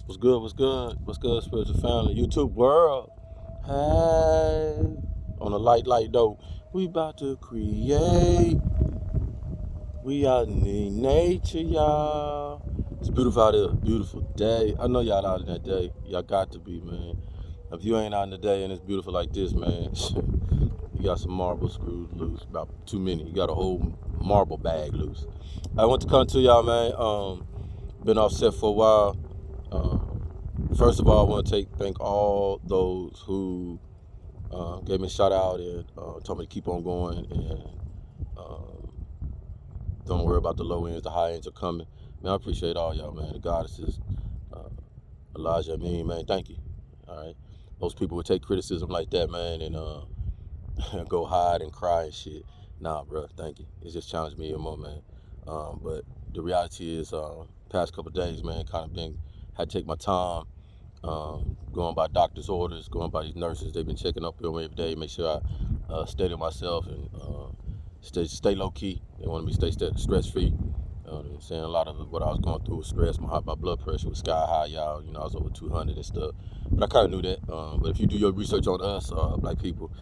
What's good? What's good? What's good, spiritual family? YouTube world. Hey, on a light note, we about to create. We out in the nature, y'all. It's beautiful out here. Beautiful day. I know y'all out in that day. Y'all got to be, man. If you ain't out in the day and it's beautiful like this, man, you got some marble screws loose. About too many. You got a whole marble bag loose. I want to come to y'all, man. Been off set for a while. First of all, I want to thank all those who gave me a shout out and told me to keep on going and um, don't worry about the low ends, the high ends are coming. Man, I appreciate all y'all, man. The goddesses, uh, Elijah, man, thank you. All right, most people would take criticism like that, man, and go hide and cry and shit. Nah, bro, thank you. It just challenged me even more, man. But the reality is, past couple days, man, kind of had to take my time. Going by doctor's orders, going by these nurses. They've been checking up on me every day, make sure I steady myself and stay low key. They wanted me to stay stress free. I'm saying a lot of what I was going through was stress. My blood pressure was sky high, y'all. You know, I was over 200 and stuff. But I kind of knew that. But if you do your research on us, black people,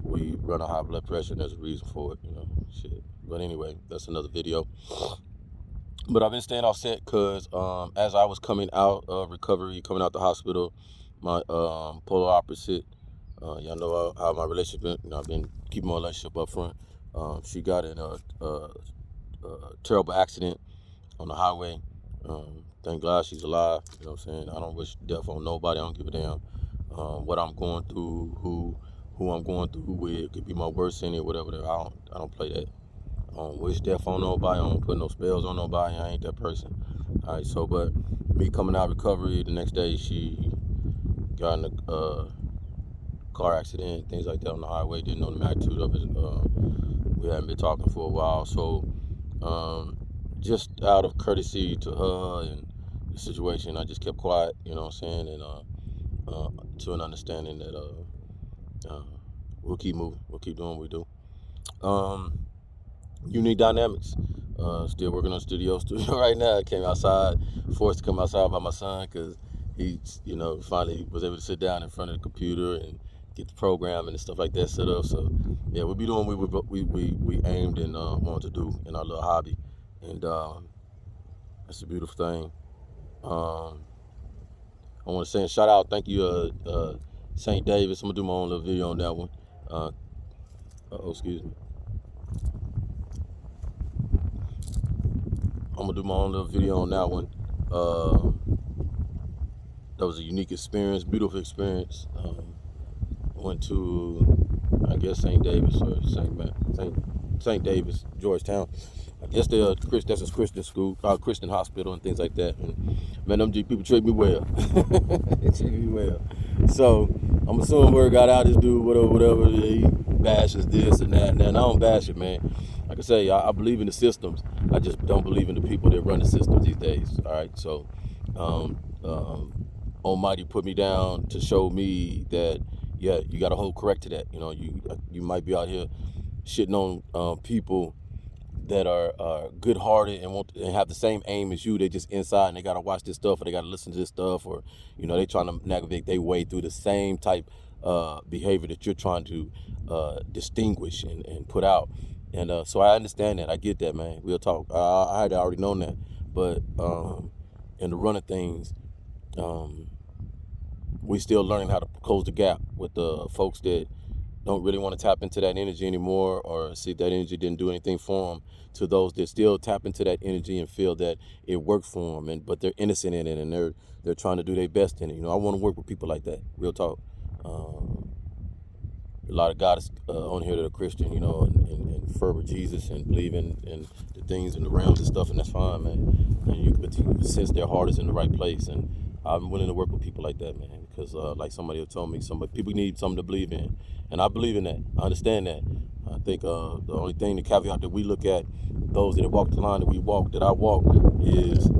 we run a high blood pressure, and there's a reason for it. You know, shit. But anyway, that's another video. But I've been staying off set because as I was coming out of recovery, coming out the hospital, my polar opposite, y'all know how my relationship, I've been keeping my relationship up front. She got in a terrible accident on the highway. Thank God she's alive. You know what I'm saying? I don't wish death on nobody. I don't give a damn what I'm going through, who I'm going through with. It could be my worst enemy or whatever. I don't play that. I don't wish death on nobody. I don't put no spells on nobody. I ain't that person. All right, so, but me coming out of recovery, the next day she got in a car accident, things like that on the highway. Didn't know the magnitude of it. We hadn't been talking for a while. So, just out of courtesy to her and the situation, I just kept quiet, you know what I'm saying? And to an understanding that we'll keep moving. We'll keep doing what we do. Unique dynamics. Still working on studio right now. I came outside, forced to come outside by my son because he, finally was able to sit down in front of the computer and get the program and stuff like that set up. So yeah, we'll be doing what we aimed and wanted to do in our little hobby, and that's a beautiful thing. I want to say a shout out, thank you, St. Davis. I'm gonna do my own little video on that one. Excuse me. I'm gonna do my own little video on that one. That was a unique experience, beautiful experience. Went to, I guess, St. Davis or St. Davis, Georgetown. I guess that's a Christian school, Christian hospital and things like that. And man, them people treat me well. They treat me well. So I'm assuming word got out, this dude, whatever, he bashes this and that, and I don't bash it, man. Like I say, I believe in the systems. I just don't believe in the people that run the systems these days. All right, so Almighty put me down to show me that, yeah, you got to hold correct to that. You know, you might be out here shitting on people that are good-hearted and have the same aim as you. They just inside and they got to watch this stuff or they got to listen to this stuff, or they trying to navigate their way through the same type behavior that you're trying to distinguish and put out. And so I understand that. I get that, man. We'll talk. I had already known that, but in the run of things, we still learning how to close the gap with the folks that don't really want to tap into that energy anymore, or see that energy didn't do anything for them, to those that still tap into that energy and feel that it works for them, but they're innocent in it and they're trying to do their best in it. I want to work with people like that. Real talk. A lot of guys on here that are Christian, and fervor Jesus and believe in the things and the realms and stuff, and that's fine, man. And you can sense their heart is in the right place, and I'm willing to work with people like that, man, because like somebody told me, people need something to believe in, and I believe in that. I understand that. I think the only thing, the caveat that we look at, those that have walked the line that I walk, is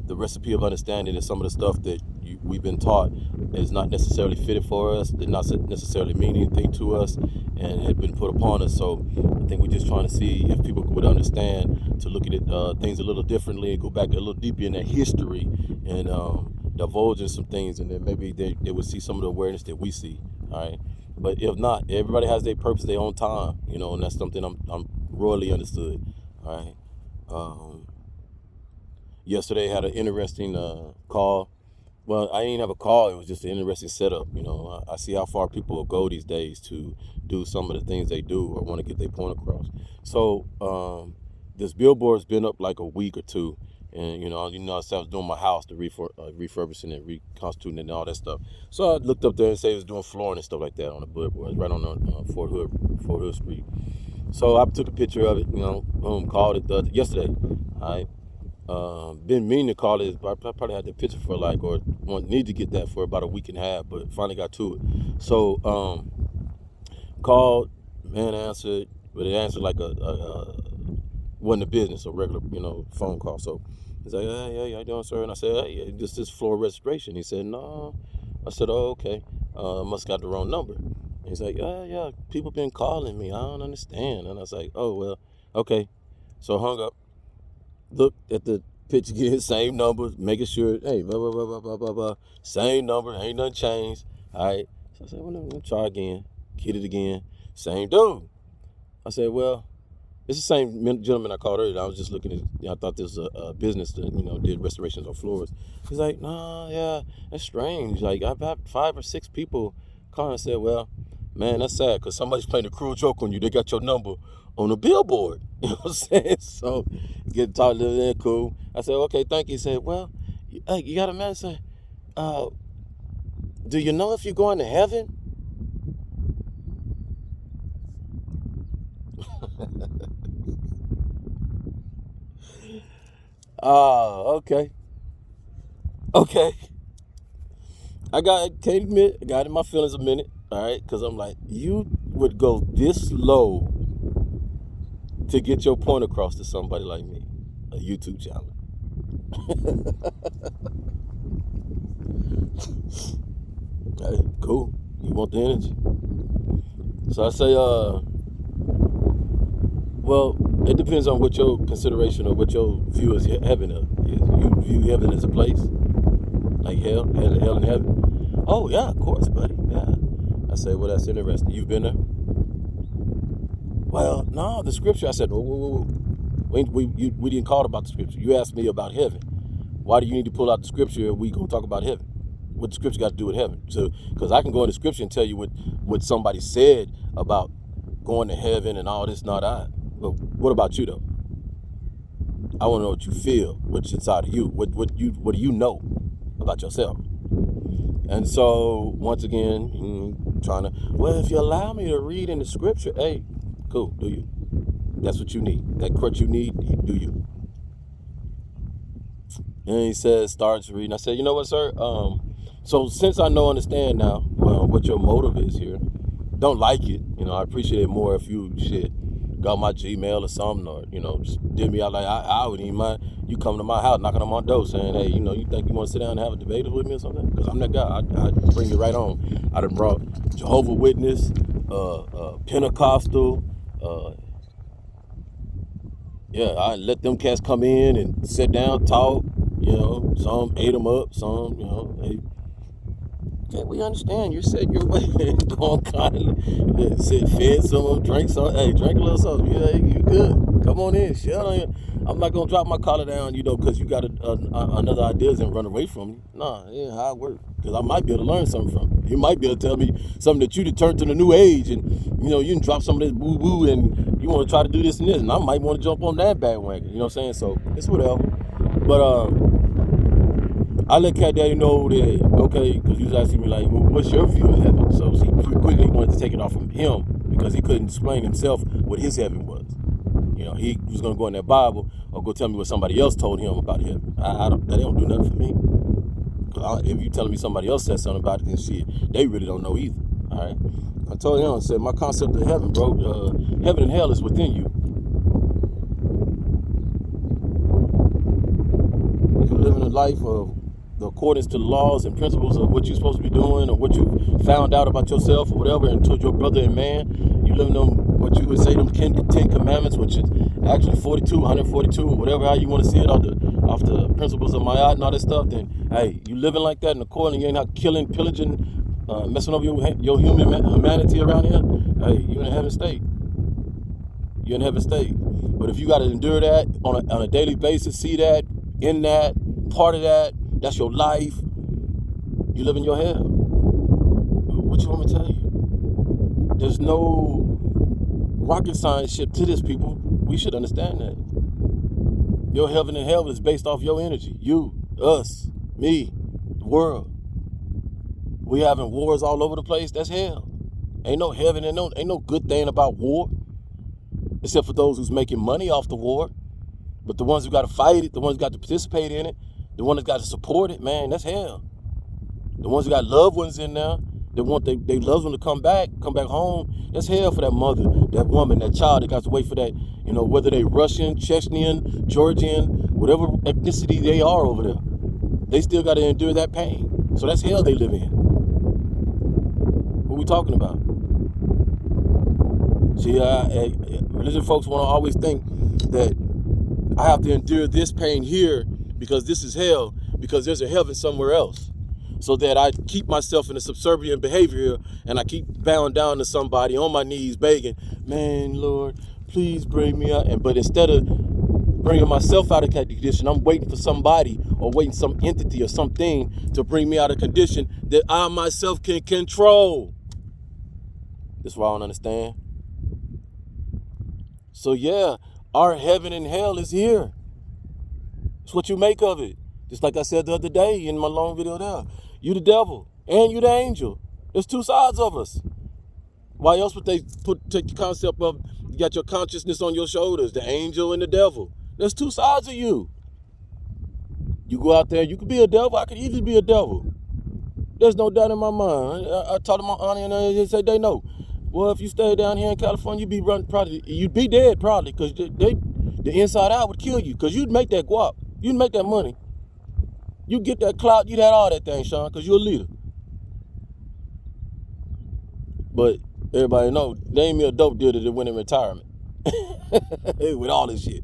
the recipe of understanding that some of the stuff that we've been taught is not necessarily fitted for us, did not necessarily mean anything to us, and had been put upon us. So I think we're just trying to see if people would understand to look at it, things a little differently and go back a little deeper in that history and divulge in some things, and then maybe they would see some of the awareness that we see. All right, but if not, everybody has their purpose, their own time, and that's something I'm royally understood. All right. Yesterday I had an interesting call. Well, I didn't have a call. It was just an interesting setup. I see how far people will go these days to do some of the things they do or want to get their point across. So this billboard's been up like a week or two, and I was doing my house, the refurbishing and reconstituting and all that stuff. So I looked up there and said it was doing flooring and stuff like that on the billboard, right on the Fort Hood Street. So I took a picture of it, called it yesterday. All right. Been meaning to call it. I probably had the picture for need to get that for about a week and a half, but finally got to it. So called, man answered, but it answered like wasn't a business, a regular phone call. So he's like, hey, how you doing, sir? And I said, hey, this floor registration. He said, no. I said, oh, okay. Must got the wrong number. And he's like, yeah, people been calling me. I don't understand. And I was like, oh well, okay. So hung up. Looked at the picture again, same numbers, making sure, hey, blah, blah, blah, blah, blah, blah, blah. Same number, ain't nothing changed. All right. So I said, well, let me try again. Hit it again. Same dude. I said, well, it's the same gentleman I called earlier. I was just looking at, I thought this was a business that, did restorations on floors. He's like, no, yeah, that's strange. Like, I've had 5 or 6 people call and said, well, man, that's sad because somebody's playing a cruel joke on you. They got your number on a billboard. You know what I'm saying? So get talked to them, cool. I said, okay, thank you. He said, well, hey, you got a man say, do you know if you're going to heaven? Okay. Okay. I got in my feelings a minute, all right? Because I'm like, you would go this low to get your point across to somebody like me, a YouTube channel. Okay, cool. You want the energy? So I say, well, it depends on what your consideration or what your view is heaven is. You view heaven as a place, like hell and heaven. Oh yeah, of course, buddy. Yeah. I say, well, that's interesting. You've been there? Well, no, the scripture. I said, whoa. We didn't call about the scripture. You asked me about heaven. Why do you need to pull out the scripture and we gonna talk about heaven? What the scripture got to do with heaven? So, because I can go in the scripture and tell you what somebody said about going to heaven and all this, not I. But what about you though? I want to know what you feel, what's inside of you. What do you know about yourself? And so once again, trying to, well, if you allow me to read in the scripture, hey, cool, do you? That's what you need. That crutch you need, do you? And he says, starts reading. I said, you know what, sir? So since I understand now what your motive is here, don't like it. I appreciate it more if you got my Gmail or something, or just did me out. Like I wouldn't even mind you coming to my house, knocking on my door, saying, hey, you think you want to sit down and have a debate with me or something? Because I'm that guy. I bring you right on. I done brought Jehovah Witness, Pentecostal. I let them cats come in and sit down, talk. Some ate them up, some, hey. Okay, we understand. You said your way. Going kindly. Fed some, drank some. Hey, drink a little something. Yeah, you good. Come on in. Shut on. I'm not going to drop my collar down, because you got another ideas and run away from me. Nah, yeah, how it works. Because I might be able to learn something from you. You might be able to tell me something that you done turned to the new age, and, you can drop some of this boo-boo, and you want to try to do this and this, and I might want to jump on that bandwagon. You know what I'm saying? So, it's whatever. But, I let Cat Daddy know that, okay, because he was asking me, like, well, what's your view of heaven? So he quickly wanted to take it off from him because he couldn't explain himself what his heaven was. He was going to go in that Bible or go tell me what somebody else told him about heaven. That don't do nothing for me. Because if you telling me somebody else said something about it, then shit, they really don't know either. All right? I told him, I said, my concept of heaven, bro, heaven and hell is within you. If you're living a life of the accordance to the laws and principles of what you're supposed to be doing or what you found out about yourself or whatever and told your brother and man, you living them what you would say them 10 commandments, which is actually 42, 142, whatever how you want to see it off the principles of Ma'at and all that stuff, then hey, you living like that in the corner, you ain't not killing, pillaging, messing up your humanity around here. Hey, you in heaven state. You're in heaven state. But if you got to endure that on a daily basis, see that, in that, part of that, that's your life, you live in your hell. What you want me to tell you? There's no rocket science ship to this, people. We should understand that. Your heaven and hell is based off your energy. You, us, me, the world. We having wars all over the place. That's hell. Ain't no heaven and ain't no good thing about war. Except for those who's making money off the war. But the ones who got to fight it, the ones who got to participate in it, the ones that got to support it, man, that's hell. The ones who got loved ones in there, they want they loved ones to come back home, that's hell for that mother, that woman, that child that got to wait for that, whether they Russian, Chechnyan, Georgian, whatever ethnicity they are over there. They still got to endure that pain. So that's hell they live in. What we talking about? See, religion folks want to always think that I have to endure this pain here because this is hell, because there's a heaven somewhere else. So that I keep myself in a subservient behavior here, and I keep bowing down to somebody on my knees begging, man, Lord, please bring me out. But instead of bringing myself out of that condition, I'm waiting for somebody or waiting some entity or something to bring me out of condition that I myself can control. That's what I don't understand. So yeah, our heaven and hell is here. It's what you make of it. Just like I said the other day in my long video there. You the devil and you the angel. There's two sides of us. Why else would they take the concept of you got your consciousness on your shoulders, the angel and the devil? There's two sides of you. You go out there, you could be a devil. I could easily be a devil. There's no doubt in my mind. I talked to my auntie and they said they know. Well, if you stay down here in California, you'd be dead probably, because the inside out would kill you, because you'd make that guap. You'd make that money. You get that clout, you'd have all that thing, Sean, because you're a leader. But everybody know, name me a dope dealer that went in retirement with all this shit.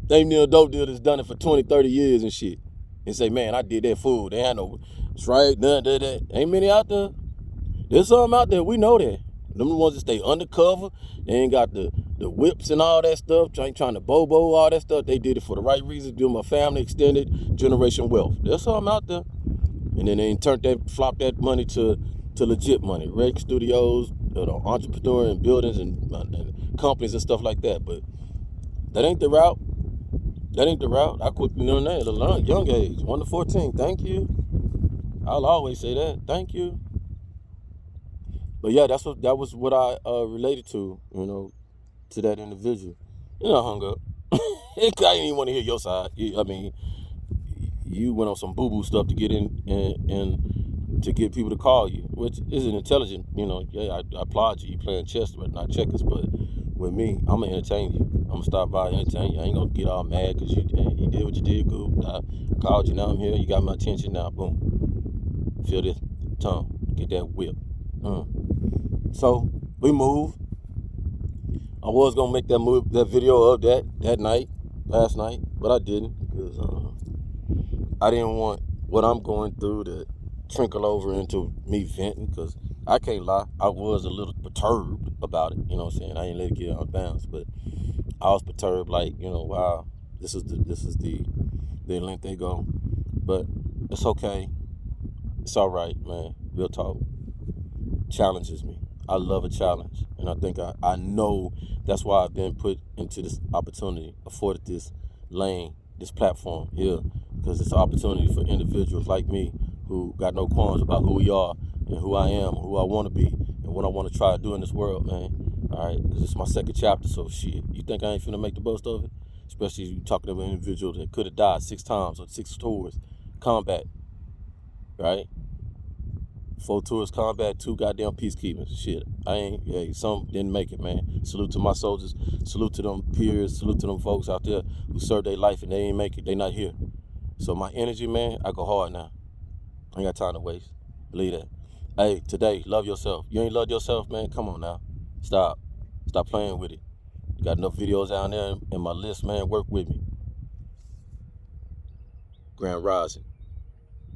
Name me a dope dealer that's done it for 20, 30 years and shit. And say, man, I did that food. They had no, that's right, that. Ain't many out there. There's some out there, we know that. Them the ones that stay undercover. They ain't got the whips and all that stuff, trying to bobo, all that stuff. They did it for the right reason, doing my family extended generation wealth. There's some out there. And then they flop that money to legit money. Reg studios, entrepreneur and buildings and companies and stuff like that. But that ain't the route. That ain't the route. I quickly learned that at a young age, 1 to 14. Thank you. I'll always say that. Thank you. But yeah, that was what I related to, to that individual. I hung up. I didn't even want to hear your side. I mean, you went on some boo-boo stuff to get in and to get people to call you, which isn't intelligent. Yeah, I applaud you. You playing chess, but not checkers. But with me, I'm going to entertain you. I'm going to stop by and entertain you. I ain't going to get all mad because you did what you did. Good. I called you. Now I'm here. You got my attention now. Boom. Feel this tongue. Get that whip. So we moved. I was gonna make that video of that night, last night, but I didn't, because I didn't want what I'm going through to trickle over into me venting, because I can't lie, I was a little perturbed about it. You know what I'm saying? I ain't let it get out of bounds, but I was perturbed, like, wow, this is the length they go. But it's okay. It's all right, man. Real talk. Challenges me. I love a challenge, and I think I know that's why I've been put into this opportunity, afforded this lane, this platform here, because it's an opportunity for individuals like me who got no qualms about who we are and who I am, who I want to be, and what I want to try to do in this world, man. All right, because it's my second chapter, so shit, you think I ain't finna make the most of it? Especially you talking to an individual that could have died 6 times or 6 tours, combat, right? 4 tours combat, 2 goddamn peacekeepers. Shit, some didn't make it, man. Salute to my soldiers. Salute to them peers. Salute to them folks out there who served their life and they ain't make it. They not here. So my energy, man, I go hard now. I ain't got time to waste. Believe that. Hey, today, love yourself. You ain't love yourself, man? Come on now. Stop. Stop playing with it. You got enough videos down there in my list, man. Work with me. Grand Rising.